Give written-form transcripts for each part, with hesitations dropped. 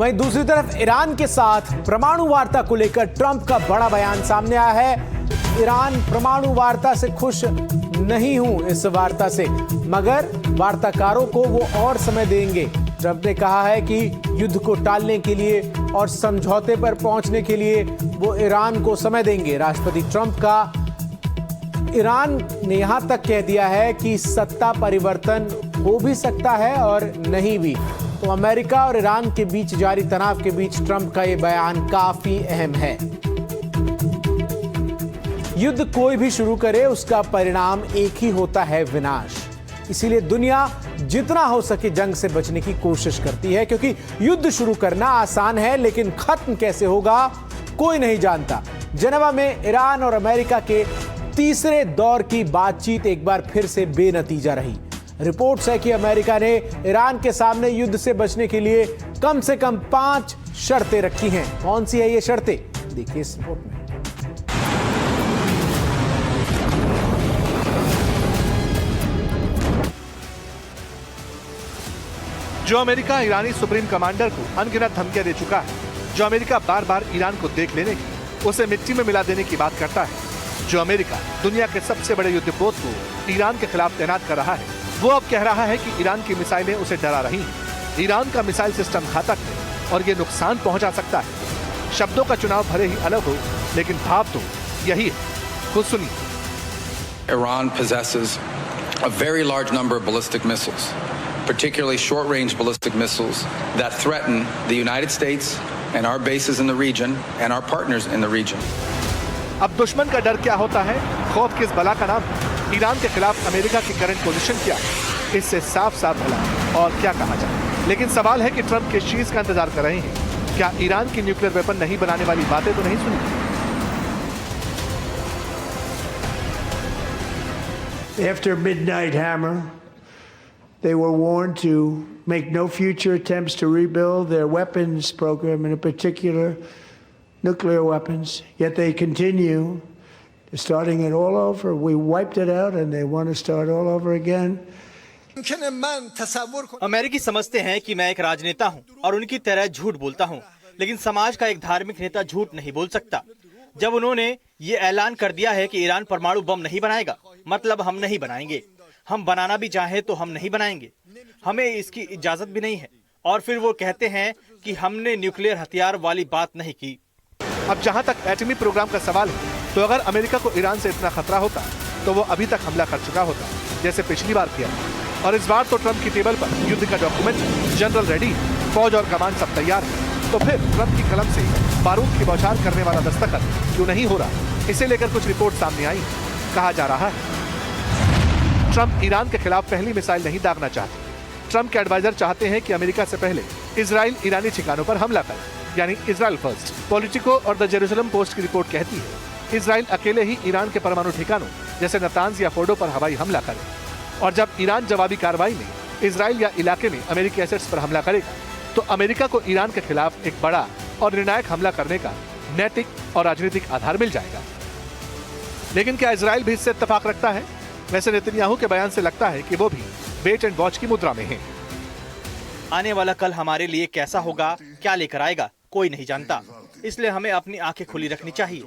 वहीं दूसरी तरफ ईरान के साथ परमाणु वार्ता को लेकर ट्रंप का बड़ा बयान सामने आया है। ईरान परमाणु वार्ता से खुश नहीं हूं, इस वार्ता से, मगर वार्ताकारों को वो और समय देंगे। ट्रंप ने कहा है कि युद्ध को टालने के लिए और समझौते पर पहुंचने के लिए वो ईरान को समय देंगे। राष्ट्रपति ट्रंप का ईरान ने यहां तक कह दिया है कि सत्ता परिवर्तन हो भी सकता है और नहीं भी। तो अमेरिका और ईरान के बीच जारी तनाव के बीच ट्रंप का यह बयान काफी अहम है। युद्ध कोई भी शुरू करे उसका परिणाम एक ही होता है, विनाश। इसीलिए दुनिया जितना हो सके जंग से बचने की कोशिश करती है, क्योंकि युद्ध शुरू करना आसान है लेकिन खत्म कैसे होगा कोई नहीं जानता। जेनेवा में ईरान और अमेरिका के तीसरे दौर की बातचीत एक बार फिर से बेनतीजा रही। रिपोर्ट्स है कि अमेरिका ने ईरान के सामने युद्ध से बचने के लिए कम से कम 5 शर्तें रखी हैं। कौन सी है ये शर्तें, देखिए इस रिपोर्ट में। जो अमेरिका ईरानी सुप्रीम कमांडर को अनगिनत धमकियां दे चुका है, जो अमेरिका बार बार ईरान को देख लेने की, उसे मिट्टी में मिला देने की बात करता है, जो अमेरिका दुनिया के सबसे बड़े युद्धपोत को ईरान के खिलाफ तैनात कर रहा है, वो अब कह रहा है कि ईरान की मिसाइलें उसे डरा रही हैं। ईरान का मिसाइल सिस्टम घातक है और ये नुकसान पहुंचा सकता है। शब्दों का चुनाव भले ही अलग हो, लेकिन भाव तो यही है। खुद सुनिए। Iran possesses a very large number of ballistic missiles, particularly short-range ballistic missiles that threaten the United States and our bases in the region and our partners in the region. अब दुश्मन का डर क्या होता है, खौफ किस बला का नाम है? ईरान के खिलाफ अमेरिका की करंट पोजीशन क्या है, इससे साफ साफ भला और क्या कहा जाए। लेकिन सवाल है कि ट्रंप किस चीज का इंतजार कर रहे हैं। क्या ईरान की न्यूक्लियर वेपन नहीं बनाने वाली बातें तो नहीं सुनी? After Midnight Hammer, they were warned to make no future attempts to rebuild their weapons program, in particular nuclear weapons. Yet they continue, starting it all over. We wiped it out and they want to start all over again. अमेरिकी समझते हैं कि मैं एक राजनेता हूं और उनकी तरह झूठ बोलता हूं, लेकिन समाज का एक धार्मिक नेता झूठ नहीं बोल सकता। जब उन्होंने ये ऐलान कर दिया है कि ईरान परमाणु बम नहीं बनाएगा, मतलब हम नहीं बनाएंगे। हम बनाना भी चाहे तो हम नहीं बनाएंगे, हमें इसकी इजाजत भी नहीं है। और फिर वो कहते हैं कि हमने न्यूक्लियर हथियार वाली बात नहीं की। अब जहां तक एटमी प्रोग्राम का सवाल है, तो अगर अमेरिका को ईरान से इतना खतरा होता तो वो अभी तक हमला कर चुका होता, जैसे पिछली बार किया। और इस बार तो ट्रंप की टेबल पर युद्ध का डॉक्यूमेंट, जनरल रेडी, फौज और कमान सब तैयार है। तो फिर ट्रंप की कलम से बारूद की बौछार करने वाला दस्तखत क्यों नहीं हो रहा? इसे लेकर कुछ रिपोर्ट सामने आई। कहा जा रहा है ट्रंप ईरान के खिलाफ पहली मिसाइल नहीं दागना चाहते। ट्रंप के एडवाइजर चाहते हैं कि अमेरिका से पहले इजराइल ईरानी ठिकानों पर हमला करे, यानी इजराइल फर्स्ट। पॉलिटिको और द जेरूसलम पोस्ट की रिपोर्ट कहती है इजराइल अकेले ही ईरान के परमाणु ठिकानों जैसे नतांज या फोर्डो पर हवाई हमला करे, और जब ईरान जवाबी कार्रवाई में इजराइल या इलाके में अमेरिकी एसेट्स पर हमला करेगा तो अमेरिका को ईरान के खिलाफ एक बड़ा और निर्णायक हमला करने का नैतिक और राजनीतिक आधार मिल जाएगा। लेकिन क्या इजराइल भी इससे इत्तेफाक रखता है? वैसे नेतन्याहू के बयान से लगता है कि वो भी वेट एंड वॉच की मुद्रा में है। आने वाला कल हमारे लिए कैसा होगा, क्या लेकर आएगा, कोई नहीं जानता। इसलिए हमें अपनी आंखें खुली रखनी चाहिए।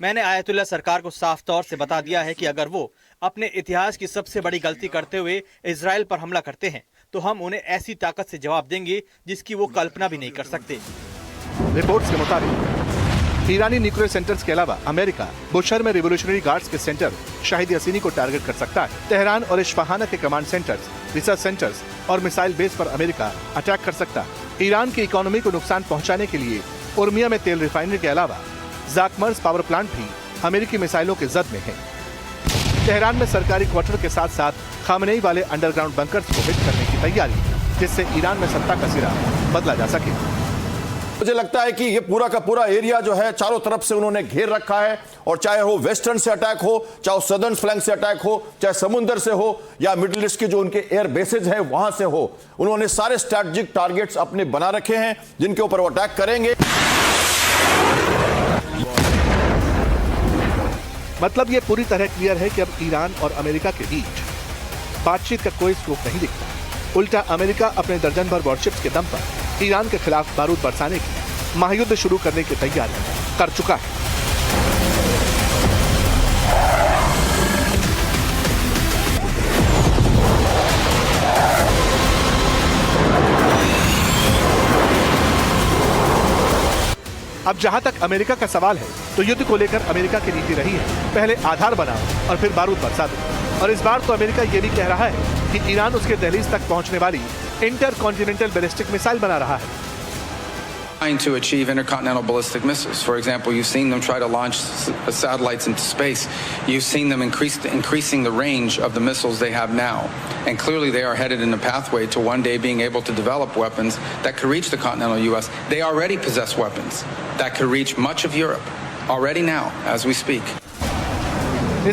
मैंने आयतुल्ला सरकार को साफ तौर से बता दिया है कि अगर वो अपने इतिहास की सबसे बड़ी गलती करते हुए इजराइल पर हमला करते हैं तो हम उन्हें ऐसी ताकत से जवाब देंगे जिसकी वो कल्पना भी नहीं कर सकते। रिपोर्ट्स के मुताबिक ईरानी न्यूक्लियर सेंटर्स के अलावा अमेरिका बुशहर में रिवोल्यूशनरी गार्ड्स के सेंटर शाहिद यासीनी को टारगेट कर सकता है। तेहरान और इस्फहान के कमांड सेंटर्स, रिसर्च सेंटर्स और मिसाइल बेस पर अमेरिका अटैक कर सकता है। ईरान की इकोनॉमी को नुकसान पहुंचाने के लिए उर्मिया में तेल रिफाइनरी के अलावा ज़ाकमर्स पावर प्लांट भी अमेरिकी मिसाइलों के जद में है। तेहरान में सरकारी क्वार्टर के साथ साथ खामनेई वाले अंडरग्राउंड बंकर्स को हिट करने की तैयारी, जिससे ईरान में सत्ता का सिरा बदला जा सके। मुझे लगता है कि ये पूरा का पूरा एरिया जो है चारों तरफ से उन्होंने घेर रखा है, और चाहे वो वेस्टर्न से अटैक हो, चाहे सदर्न फ्लैंक से अटैक हो, चाहे समुद्र से हो या मिडिल ईस्ट के जो उनके एयर बेसेज हैं वहां से हो, उन्होंने सारे स्ट्रैटेजिक टारगेट्स अपने बना रखे हैं जिनके ऊपर वो अटैक करेंगे। मतलब ये पूरी तरह क्लियर है कि अब ईरान और अमेरिका के बीच बातचीत का कोई स्कोप नहीं दिखता। उल्टा अमेरिका अपने दर्जन भर वॉरशिप्स के दम पर ईरान के खिलाफ बारूद बरसाने की, महायुद्ध शुरू करने की तैयारी कर चुका है। अब जहां तक अमेरिका का सवाल है, तो युद्ध को लेकर अमेरिका की नीति रही है पहले आधार बनाओ और फिर बारूद बरसा दो। और इस बार तो अमेरिका ये भी कह रहा है कि ईरान उसके दहलीज तक पहुंचने वाली इंटरकॉन्टिनेंटल बैलिस्टिक मिसाइल बना रहा है। Trying to achieve intercontinental ballistic missiles. For example, you've seen them try to launch satellites into space. You've seen them increasing the range of the missiles they have now. And clearly they are headed in a pathway to one day being able to develop weapons that could reach the continental U.S. They already possess weapons that could reach much of Europe already now as we speak.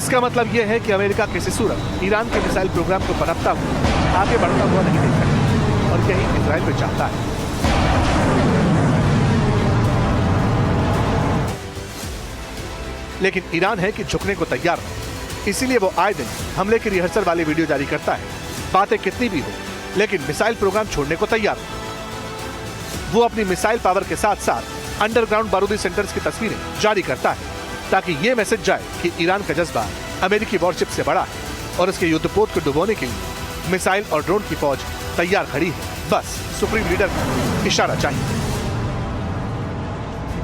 इसका मतलब यह है कि America किसी सूरत Iran के missile programme को पनपता हुआ आगे बढ़ता हुआ नहीं देख सकता और यही इजराइल में चाहता है। लेकिन ईरान है कि झुकने को तैयार है, इसीलिए वो आए दिन हमले की रिहर्सल वाली वीडियो जारी करता है। बातें कितनी भी हो, लेकिन मिसाइल प्रोग्राम छोड़ने को तैयार है। वो अपनी मिसाइल पावर के साथ साथ अंडरग्राउंड बारूदी सेंटर्स की तस्वीरें जारी करता है, ताकि ये मैसेज जाए कि ईरान का जज्बा अमेरिकी वॉरशिप से बड़ा है और इसके युद्धपोत को डुबोने के लिए मिसाइल और ड्रोन की फौज तैयार खड़ी है। बस सुप्रीम लीडर का इशारा चाहिए।